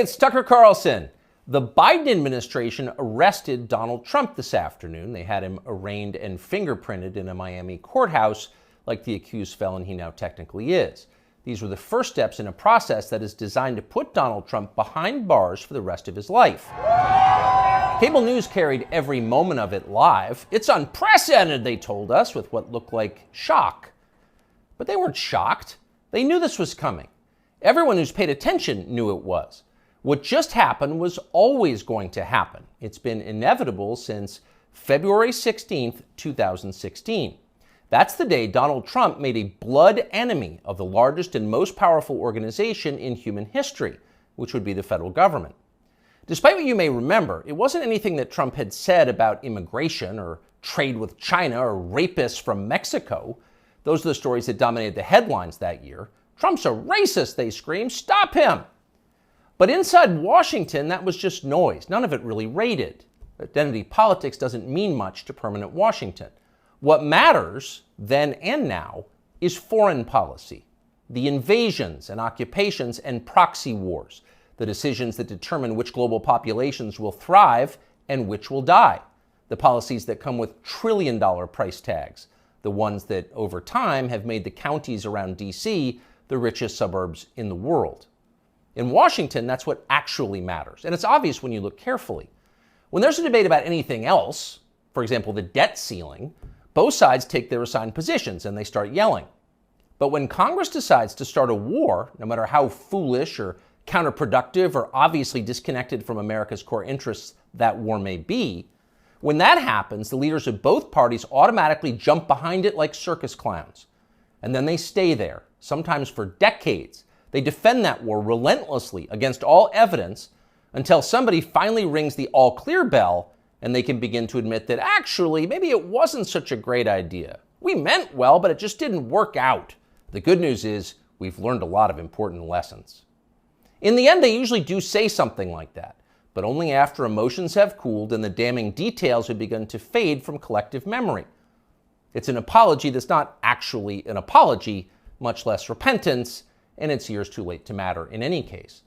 it's Tucker Carlson. The Biden administration arrested Donald Trump this afternoon. They had him arraigned and fingerprinted in a Miami courthouse like the accused felon he now technically is. These were the first steps in a process that is designed to put Donald Trump behind bars for the rest of his life. Cable news carried every moment of it live. It's unprecedented, they told us, with what looked like shock. But they weren't shocked. They knew this was coming. Everyone who's paid attention knew it was. What just happened was always going to happen. It's been inevitable since February 16th, 2016. That's the day Donald Trump made a blood enemy of the largest and most powerful organization in human history, which would be the federal government. Despite what you may remember, it wasn't anything that Trump had said about immigration or trade with China or rapists from Mexico. Those are the stories that dominated the headlines that year. Trump's a racist, they screamed. Stop him! But inside Washington, that was just noise. None of it really rated. Identity politics doesn't mean much to permanent Washington. What matters, then and now, is foreign policy. The invasions and occupations and proxy wars. The decisions that determine which global populations will thrive and which will die. The policies that come with trillion-dollar price tags. The ones that, over time, have made the counties around D.C. the richest suburbs in the world. In Washington, that's what actually matters. And it's obvious when you look carefully. When there's a debate about anything else, for example, the debt ceiling, both sides take their assigned positions and they start yelling. But when Congress decides to start a war, no matter how foolish or counterproductive or obviously disconnected from America's core interests that war may be, when that happens, the leaders of both parties automatically jump behind it like circus clowns. And then they stay there, sometimes for decades. They defend that war relentlessly against all evidence until somebody finally rings the all-clear bell and they can begin to admit that actually, maybe it wasn't such a great idea. We meant well, but it just didn't work out. The good news is we've learned a lot of important lessons. In the end, they usually do say something like that, but only after emotions have cooled and the damning details have begun to fade from collective memory. It's an apology that's not actually an apology, much less repentance, and it's years too late to matter in any case.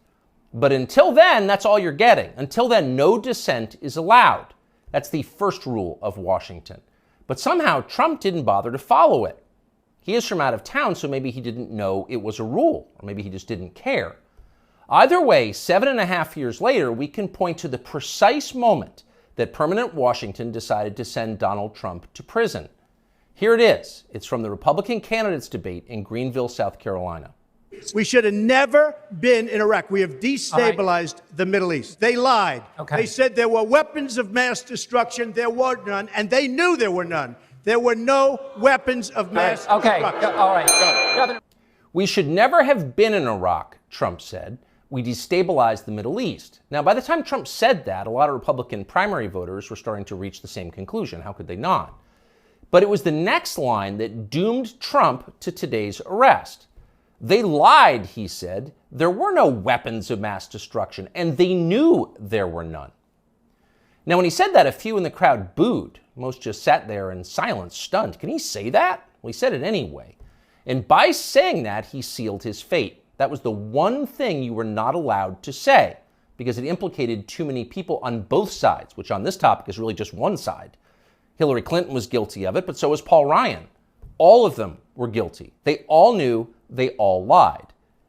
But until then, that's all you're getting. Until then, no dissent is allowed. That's the first rule of Washington. But somehow, Trump didn't bother to follow it. He is from out of town, so maybe he didn't know it was a rule, or maybe he just didn't care. Either way, 7.5 years later, we can point to the precise moment that permanent Washington decided to send Donald Trump to prison. Here it is. It's from the Republican candidates debate in Greenville, South Carolina. We should have never been in Iraq. We have destabilized the Middle East. They lied. Okay. They said there were weapons of mass destruction. There were none, and they knew there were none. There were no weapons of mass destruction. All right. We should never have been in Iraq, Trump said. We destabilized the Middle East. Now, by the time Trump said that, a lot of Republican primary voters were starting to reach the same conclusion. How could they not? But it was the next line that doomed Trump to today's arrest. They lied, he said. There were no weapons of mass destruction, and they knew there were none. Now, when he said that, a few in the crowd booed. Most just sat there in silence, stunned. Can he say that? Well, he said it anyway. And by saying that, he sealed his fate. That was the one thing you were not allowed to say, because it implicated too many people on both sides, which on this topic is really just one side. Hillary Clinton was guilty of it, but so was Paul Ryan. All of them were guilty. They all knew, they all lied.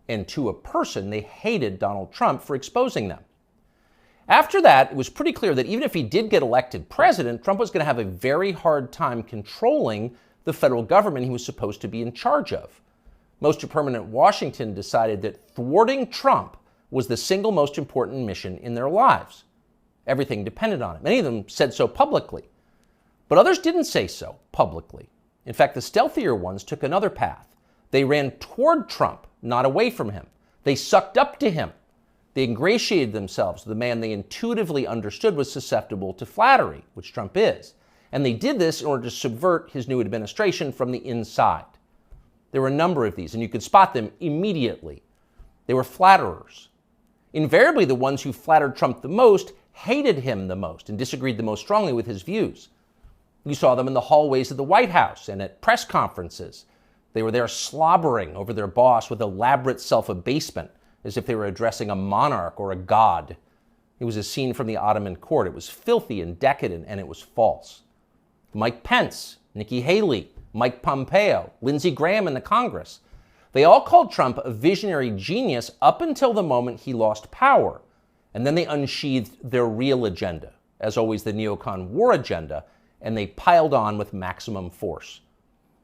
And to a person, they hated Donald Trump for exposing them. After that, it was pretty clear that even if he did get elected president, Trump was going to have a very hard time controlling the federal government he was supposed to be in charge of. Most of permanent Washington decided that thwarting Trump was the single most important mission in their lives. Everything depended on it. Many of them said so publicly. But others didn't say so publicly. In fact, the stealthier ones took another path. They ran toward Trump, not away from him. They sucked up to him. They ingratiated themselves with the man they intuitively understood was susceptible to flattery, which Trump is. And they did this in order to subvert his new administration from the inside. There were a number of these, and you could spot them immediately. They were flatterers. Invariably, the ones who flattered Trump the most hated him the most and disagreed the most strongly with his views. You saw them in the hallways of the White House and at press conferences. They were there slobbering over their boss with elaborate self-abasement, as if they were addressing a monarch or a god. It was a scene from the Ottoman court. It was filthy and decadent, and it was false. Mike Pence, Nikki Haley, Mike Pompeo, Lindsey Graham in the Congress. They all called Trump a visionary genius up until the moment he lost power. And then they unsheathed their real agenda, as always the neocon war agenda, and they piled on with maximum force.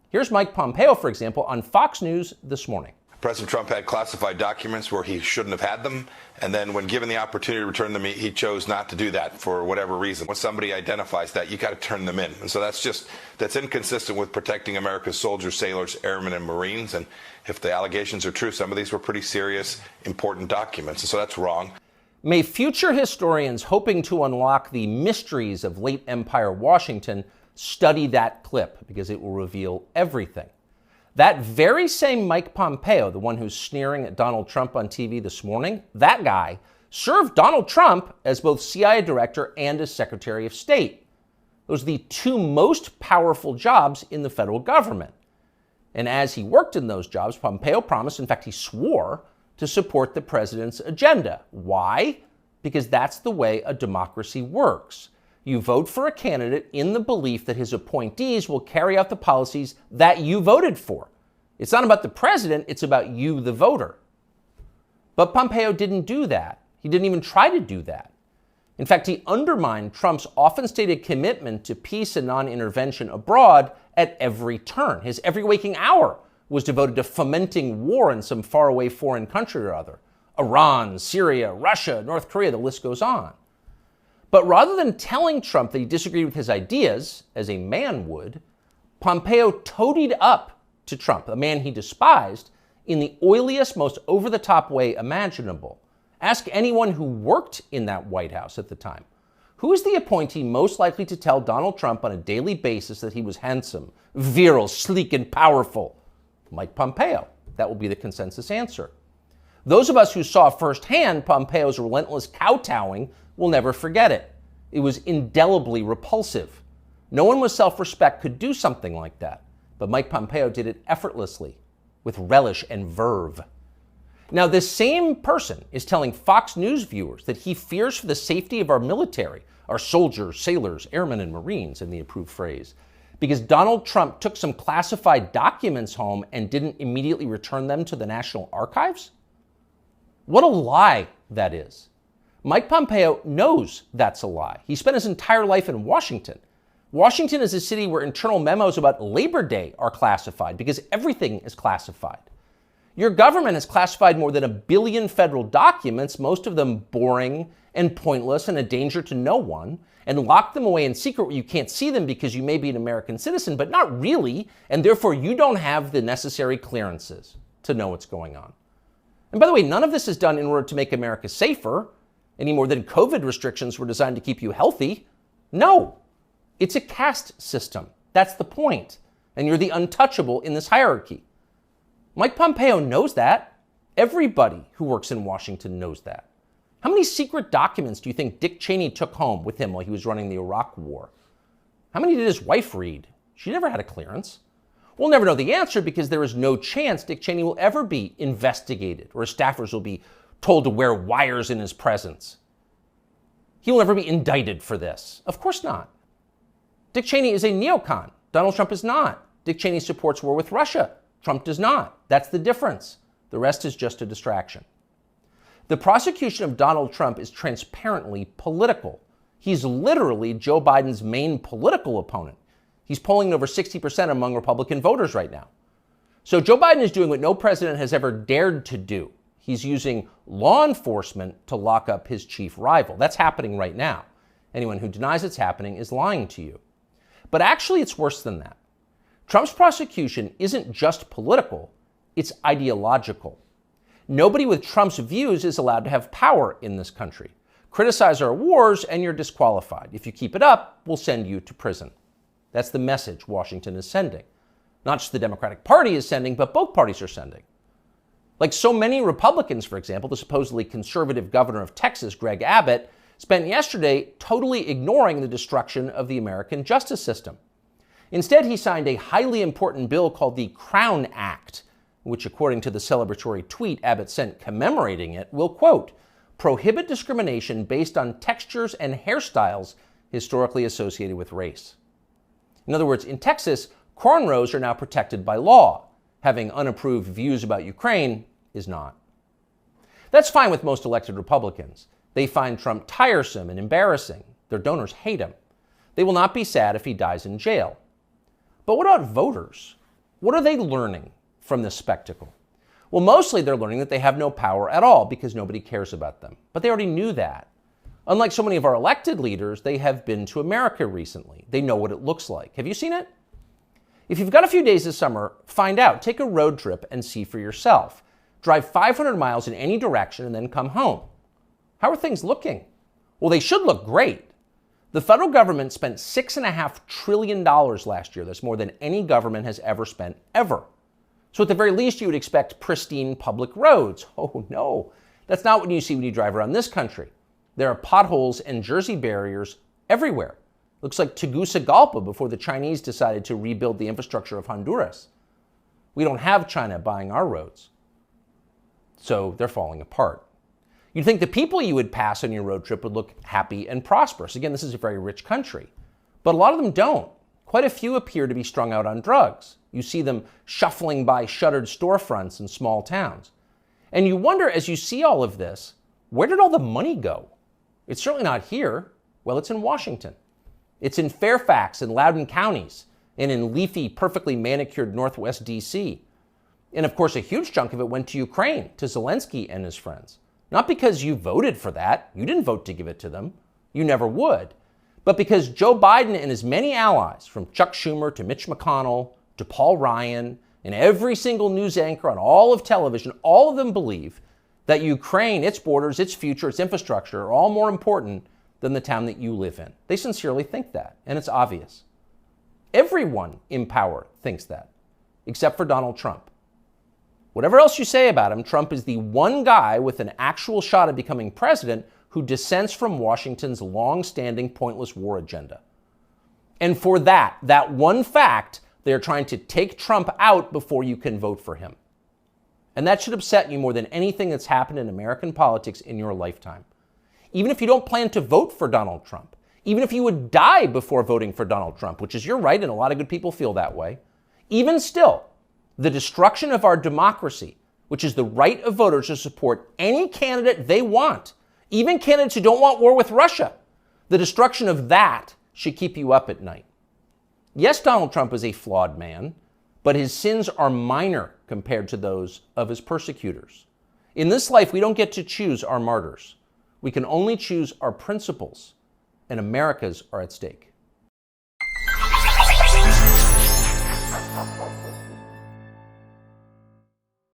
Here's Mike Pompeo, for example, on Fox News this morning. President Trump had classified documents where he shouldn't have had them, and then when given the opportunity to return them, he chose not to do that for whatever reason. When somebody identifies that, you got to turn them in. And so that's inconsistent with protecting America's soldiers, sailors, airmen, and Marines. And if the allegations are true, some of these were pretty serious, important documents. And so that's wrong. May future historians hoping to unlock the mysteries of late Empire Washington study that clip, because it will reveal everything. That very same Mike Pompeo, the one who's sneering at Donald Trump on TV this morning, that guy served Donald Trump as both CIA director and as Secretary of State. Those are the two most powerful jobs in the federal government. And as he worked in those jobs, Pompeo promised, in fact, he swore, to support the president's agenda. Why? Because that's the way a democracy works. You vote for a candidate in the belief that his appointees will carry out the policies that you voted for. It's not about the president, it's about you, the voter. But Pompeo didn't do that. He didn't even try to do that. In fact, he undermined Trump's often stated commitment to peace and non-intervention abroad at every turn. His every waking hour was devoted to fomenting war in some faraway foreign country or other. Iran, Syria, Russia, North Korea, the list goes on. But rather than telling Trump that he disagreed with his ideas, as a man would, Pompeo toadied up to Trump, a man he despised, in the oiliest, most over-the-top way imaginable. Ask anyone who worked in that White House at the time. Who is the appointee most likely to tell Donald Trump on a daily basis that he was handsome, virile, sleek, and powerful? Mike Pompeo. That will be the consensus answer. Those of us who saw firsthand Pompeo's relentless kowtowing will never forget it. It was indelibly repulsive. No one with self-respect could do something like that. But Mike Pompeo did it effortlessly, with relish and verve. Now, this same person is telling Fox News viewers that he fears for the safety of our military, our soldiers, sailors, airmen, and Marines, in the approved phrase, because Donald Trump took some classified documents home and didn't immediately return them to the National Archives? What a lie that is. Mike Pompeo knows that's a lie. He spent his entire life in Washington. Washington is a city where internal memos about Labor Day are classified because everything is classified. Your government has classified more than 1 billion federal documents, most of them boring and pointless and a danger to no one, and locked them away in secret where you can't see them because you may be an American citizen, but not really, and therefore you don't have the necessary clearances to know what's going on. And by the way, none of this is done in order to make America safer, any more than COVID restrictions were designed to keep you healthy. No, it's a caste system. That's the point. And you're the untouchable in this hierarchy. Mike Pompeo knows that. Everybody who works in Washington knows that. How many secret documents do you think Dick Cheney took home with him while he was running the Iraq War? How many did his wife read? She never had a clearance. We'll never know the answer because there is no chance Dick Cheney will ever be investigated or his staffers will be told to wear wires in his presence. He will never be indicted for this. Of course not. Dick Cheney is a neocon. Donald Trump is not. Dick Cheney supports war with Russia. Trump does not. That's the difference. The rest is just a distraction. The prosecution of Donald Trump is transparently political. He's literally Joe Biden's main political opponent. He's polling over 60% among Republican voters right now. So Joe Biden is doing what no president has ever dared to do. He's using law enforcement to lock up his chief rival. That's happening right now. Anyone who denies it's happening is lying to you. But actually, it's worse than that. Trump's prosecution isn't just political, it's ideological. Nobody with Trump's views is allowed to have power in this country. Criticize our wars and you're disqualified. If you keep it up, we'll send you to prison. That's the message Washington is sending. Not just the Democratic Party is sending, but both parties are sending. Like so many Republicans, for example, the supposedly conservative governor of Texas, Greg Abbott, spent yesterday totally ignoring the destruction of the American justice system. Instead, he signed a highly important bill called the Crown Act, which according to the celebratory tweet Abbott sent commemorating it, will, quote, prohibit discrimination based on textures and hairstyles historically associated with race. In other words, in Texas, cornrows are now protected by law. Having unapproved views about Ukraine is not. That's fine with most elected Republicans. They find Trump tiresome and embarrassing. Their donors hate him. They will not be sad if he dies in jail. But what about voters? What are they learning from this spectacle? Well, mostly they're learning that they have no power at all because nobody cares about them. But they already knew that. Unlike so many of our elected leaders, they have been to America recently. They know what it looks like. Have you seen it? If you've got a few days this summer, find out. Take a road trip and see for yourself. Drive 500 miles in any direction and then come home. How are things looking? Well, they should look great. The federal government spent $6.5 trillion last year. That's more than any government has ever spent, ever. So at the very least, you would expect pristine public roads. Oh no, that's not what you see when you drive around this country. There are potholes and Jersey barriers everywhere. Looks like Tegucigalpa before the Chinese decided to rebuild the infrastructure of Honduras. We don't have China buying our roads. So they're falling apart. You'd think the people you would pass on your road trip would look happy and prosperous. Again, this is a very rich country. But a lot of them don't. Quite a few appear to be strung out on drugs. You see them shuffling by shuttered storefronts in small towns. And you wonder, as you see all of this, where did all the money go? It's certainly not here. Well, it's in Washington. It's in Fairfax and Loudoun counties, and in leafy, perfectly manicured Northwest D.C. And of course, a huge chunk of it went to Ukraine, to Zelensky and his friends. Not because you voted for that. You didn't vote to give it to them. You never would. But because Joe Biden and his many allies, from Chuck Schumer to Mitch McConnell to Paul Ryan, and every single news anchor on all of television, all of them believe that Ukraine, its borders, its future, its infrastructure are all more important than the town that you live in. They sincerely think that, and it's obvious. Everyone in power thinks that, except for Donald Trump. Whatever else you say about him, Trump is the one guy with an actual shot at becoming president who dissents from Washington's long-standing pointless war agenda. And for that one fact, they're trying to take Trump out before you can vote for him. And that should upset you more than anything that's happened in American politics in your lifetime. Even if you don't plan to vote for Donald Trump, even if you would die before voting for Donald Trump, which is your right, and a lot of good people feel that way, even still, the destruction of our democracy, which is the right of voters to support any candidate they want, even candidates who don't want war with Russia, the destruction of that should keep you up at night. Yes, Donald Trump is a flawed man, but his sins are minor compared to those of his persecutors. In this life, we don't get to choose our martyrs. We can only choose our principles, and America's are at stake.